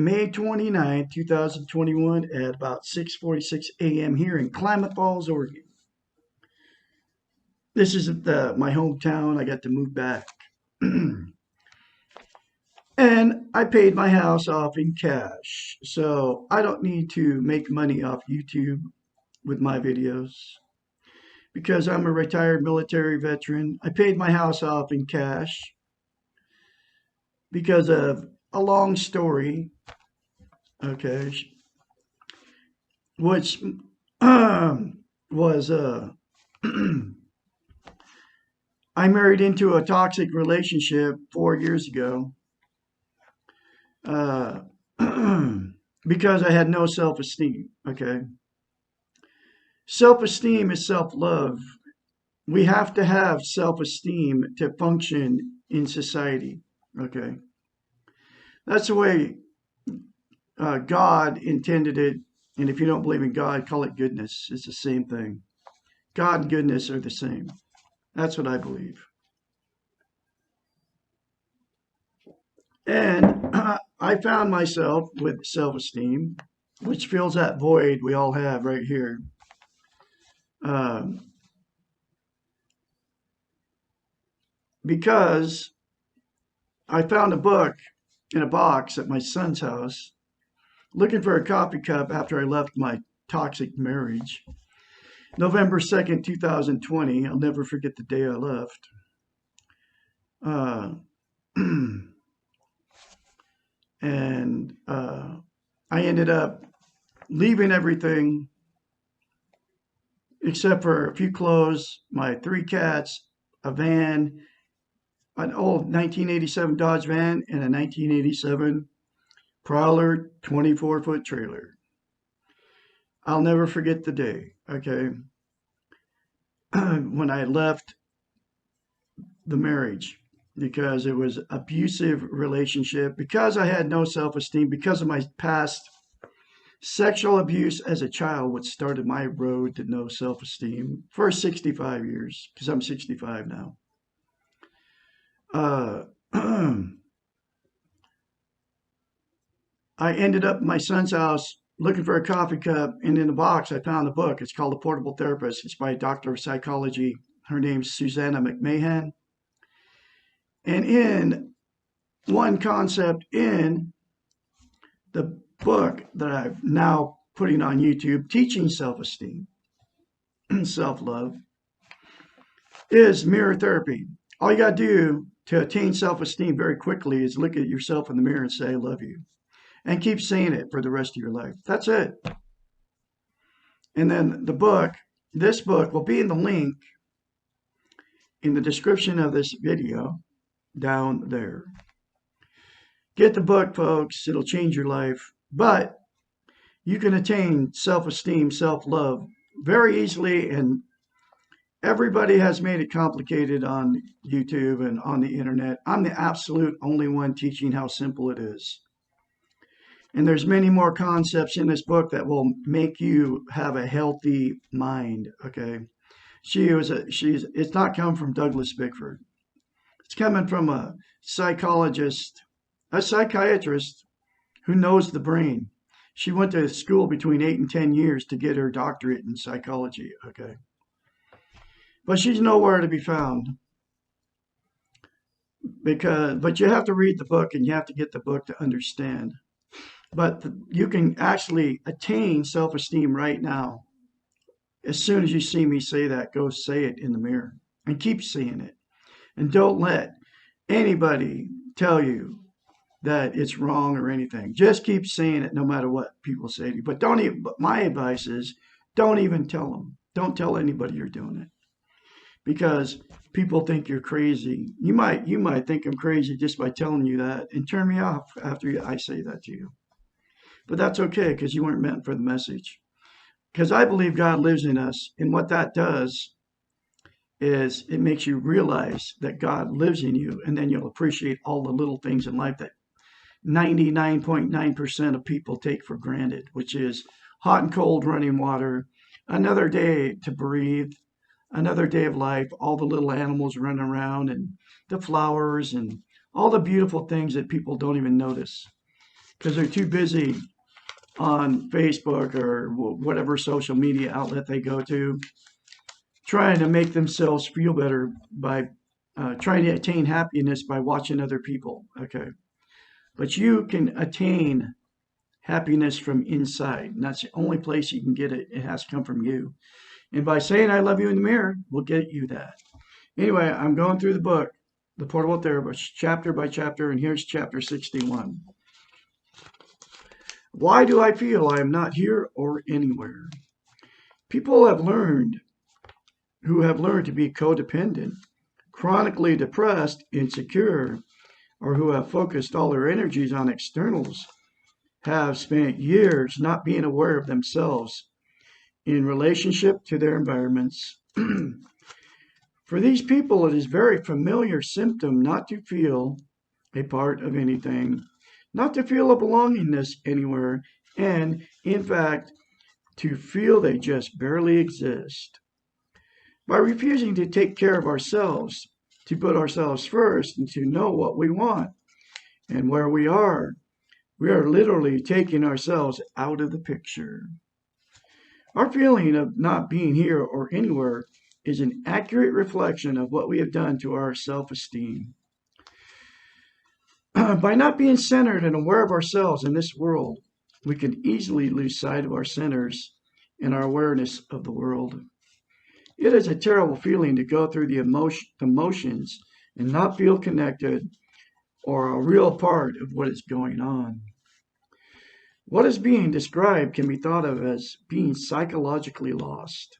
May 29th, 2021 at about 6:46 a.m. here in Klamath Falls, Oregon. This is my hometown. I got to move back. And I paid my house off in cash. So I don't need to make money off YouTube with my videos because I'm a retired military veteran. I paid my house off in cash because of a long story, okay, which was I married into a toxic relationship 4 years ago uh, because I had no self-esteem. Okay, self-esteem is self-love. We have to have self-esteem to function in society. Okay, that's the way God intended it. And if you don't believe in God, call it goodness. It's the same thing. God and goodness are the same. That's what I believe. And I found myself with self-esteem, which fills that void we all have right here. Um, because I found a book in a box at my son's house, looking for a coffee cup after I left my toxic marriage. November 2nd, 2020. I'll never forget the day I left. Uh, and I ended up leaving everything except for a few clothes, my 3 cats, a van, an old 1987 Dodge van, and a 1987 Prowler 24-foot trailer. I'll never forget the day, okay, when I left the marriage because it was abusive relationship, because I had no self-esteem, because of my past sexual abuse as a child, which started my road to no self-esteem for 65 years, because I'm 65 now. I ended up at my son's house looking for a coffee cup, and in the box I found a book. It's called The Portable Therapist. It's by a doctor of psychology. Her name's Susanna McMahon. And in one concept in the book that I'm now putting on YouTube, teaching self-esteem and self-love, is mirror therapy. All you got to do to attain self-esteem very quickly is look at yourself in the mirror and say, I love you. And keep saying it for the rest of your life. That's it. And then this book will be in the link in the description of this video down there. Get the book, folks. It'll change your life. But you can attain self-esteem, self-love very easily, and everybody has made it complicated on YouTube and on the internet. I'm the absolute only one teaching how simple it is. And there's many more concepts in this book that will make you have a healthy mind, okay? It's not coming from Douglas Bickford. It's coming from a psychologist, a psychiatrist who knows the brain. She went to school between 8 and 10 years to get her doctorate in psychology, okay? But she's nowhere to be found. But you have to read the book and you have to get the book to understand. But you can actually attain self-esteem right now. As soon as you see me say that, go say it in the mirror and keep saying it. And don't let anybody tell you that it's wrong or anything. Just keep saying it no matter what people say to you. But my advice is don't even tell them. Don't tell anybody you're doing it. Because people think you're crazy. You might think I'm crazy just by telling you that and turn me off after I say that to you. But that's okay because you weren't meant for the message. Because I believe God lives in us. And what that does is it makes you realize that God lives in you. And then you'll appreciate all the little things in life that 99.9% of people take for granted, which is hot and cold running water, another day to breathe, another day of life, all the little animals running around and the flowers and all the beautiful things that people don't even notice. because they're too busy on Facebook or whatever social media outlet they go to, trying to make themselves feel better by trying to attain happiness by watching other people. Okay. But you can attain happiness from inside. And that's the only place you can get it. It has to come from you. And by saying I love you in the mirror will get you that. Anyway, I'm going through the book, The Portable Therapist, chapter by chapter, and here's chapter 61. Why do I feel I am not here or anywhere? People who have learned to be codependent, chronically depressed, insecure, or who have focused all their energies on externals, have spent years not being aware of themselves in relationship to their environments. For these people, it is a very familiar symptom not to feel a part of anything, not to feel a belongingness anywhere, and, in fact, to feel they just barely exist. By refusing to take care of ourselves, to put ourselves first, and to know what we want and where we are literally taking ourselves out of the picture. Our feeling of not being here or anywhere is an accurate reflection of what we have done to our self-esteem. By not being centered and aware of ourselves in this world, we can easily lose sight of our centers and our awareness of the world. It is a terrible feeling to go through the motions and not feel connected or a real part of what is going on. What is being described can be thought of as being psychologically lost.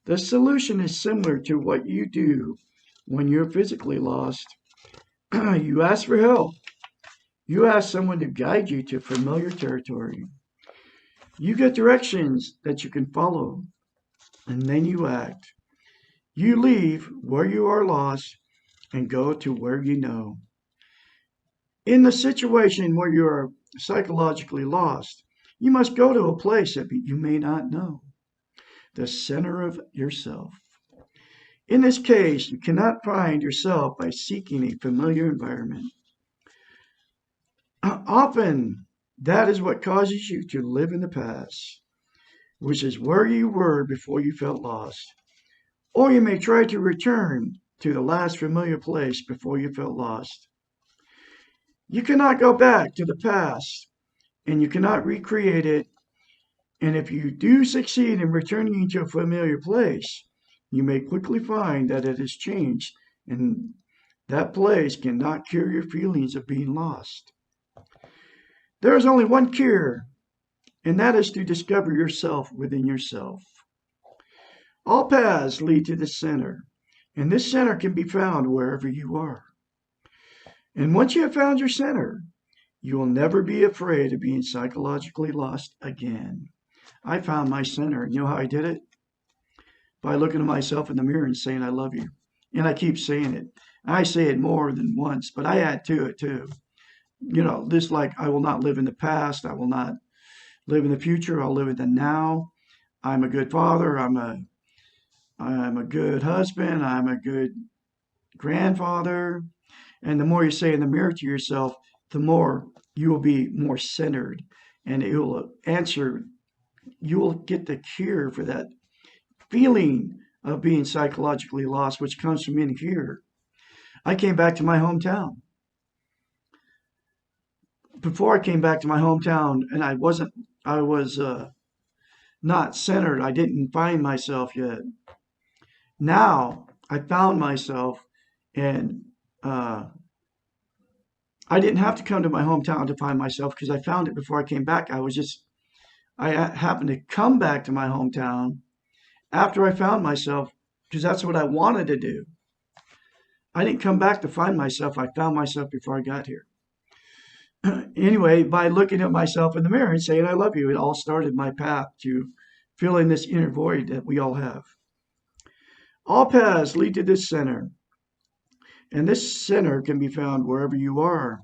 The solution is similar to what you do when you're physically lost. You ask for help. You ask someone to guide you to familiar territory. You get directions that you can follow, and then you act. You leave where you are lost and go to where you know. In the situation where you are psychologically lost, you must go to a place that you may not know, the center of yourself. In this case, you cannot find yourself by seeking a familiar environment. Often, that is what causes you to live in the past, which is where you were before you felt lost. Or you may try to return to the last familiar place before you felt lost. You cannot go back to the past, and you cannot recreate it. And if you do succeed in returning to a familiar place, you may quickly find that it has changed, and that place cannot cure your feelings of being lost. There is only one cure, and that is to discover yourself within yourself. All paths lead to the center, and this center can be found wherever you are. And once you have found your center, you will never be afraid of being psychologically lost again. I found my center. You know how I did it? By looking at myself in the mirror and saying, I love you. And I keep saying it. I say it more than once, but I add to it too. This like I will not live in the past. I will not live in the future. I'll live in the now. I'm a good father. I'm a good husband. I'm a good grandfather. And the more you say in the mirror to yourself, the more you will be more centered, and it will answer. You will get the cure for that feeling of being psychologically lost, which comes from in here. I came back to my hometown. Before I came back to my hometown, and I was not centered. I didn't find myself yet. Now I found myself, and I didn't have to come to my hometown to find myself because I found it before I came back. I happened to come back to my hometown after I found myself because that's what I wanted to do. I didn't come back to find myself. I found myself before I got here. Anyway, by looking at myself in the mirror and saying, I love you, it all started my path to filling this inner void that we all have. All paths lead to this center. And this center can be found wherever you are.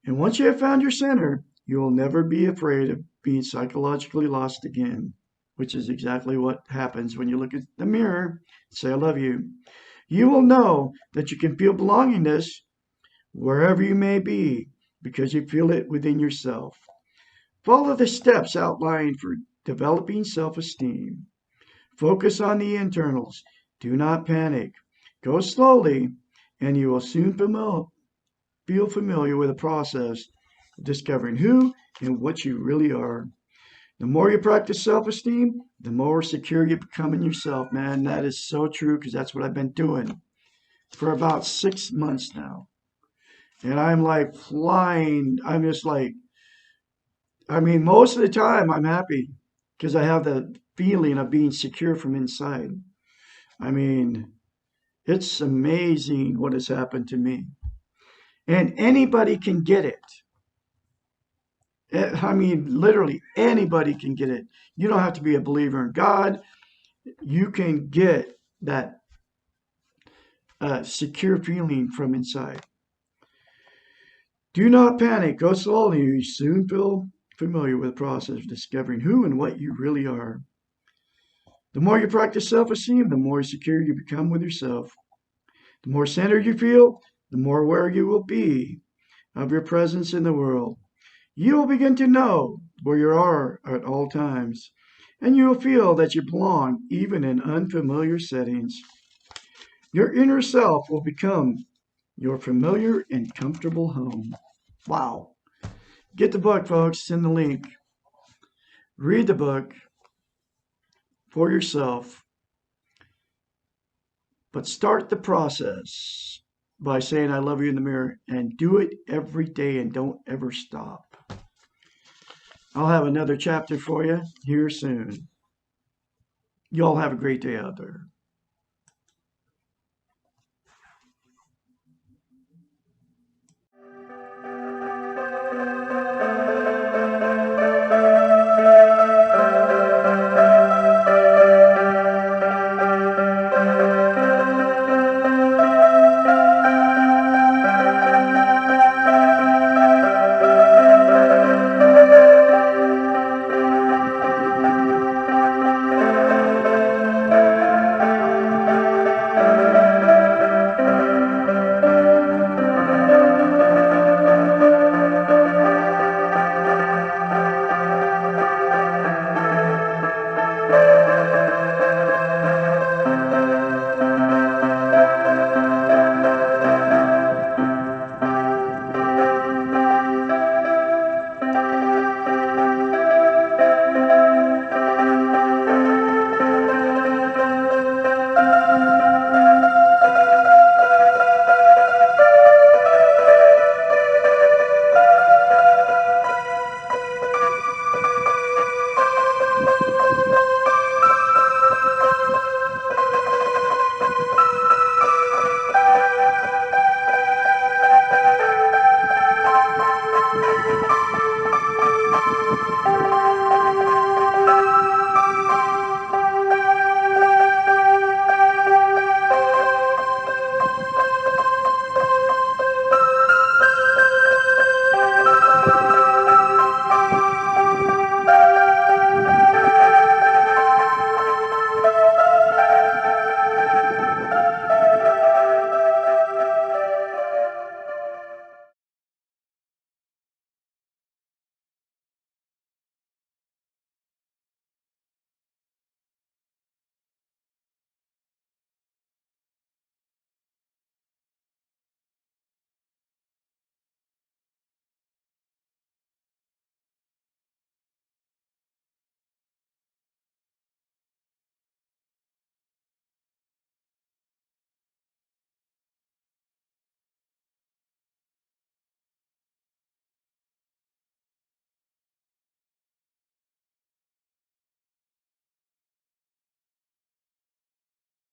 And once you have found your center, you will never be afraid of being psychologically lost again, which is exactly what happens when you look at the mirror and say, I love you. You will know that you can feel belongingness wherever you may be because you feel it within yourself. Follow the steps outlined for developing self-esteem. Focus on the internals. Do not panic. Go slowly, and you will soon feel familiar with the process of discovering who and what you really are. The more you practice self-esteem, the more secure you become in yourself, man. That is so true because that's what I've been doing for about 6 months now. And I'm like flying. I'm just like, I mean, most of the time I'm happy because I have the feeling of being secure from inside. I mean, it's amazing what has happened to me. And anybody can get it. I mean, literally, anybody can get it. You don't have to be a believer in God. You can get that secure feeling from inside. Do not panic. Go slowly. You soon feel familiar with the process of discovering who and what you really are. The more you practice self-esteem, the more secure you become with yourself. The more centered you feel, the more aware you will be of your presence in the world. You will begin to know where you are at all times, and you will feel that you belong even in unfamiliar settings. Your inner self will become your familiar and comfortable home. Wow. Get the book, folks. It's in the link. Read the book for yourself, but start the process by saying, I love you in the mirror, and do it every day and don't ever stop. I'll have another chapter for you here soon. You all have a great day out there.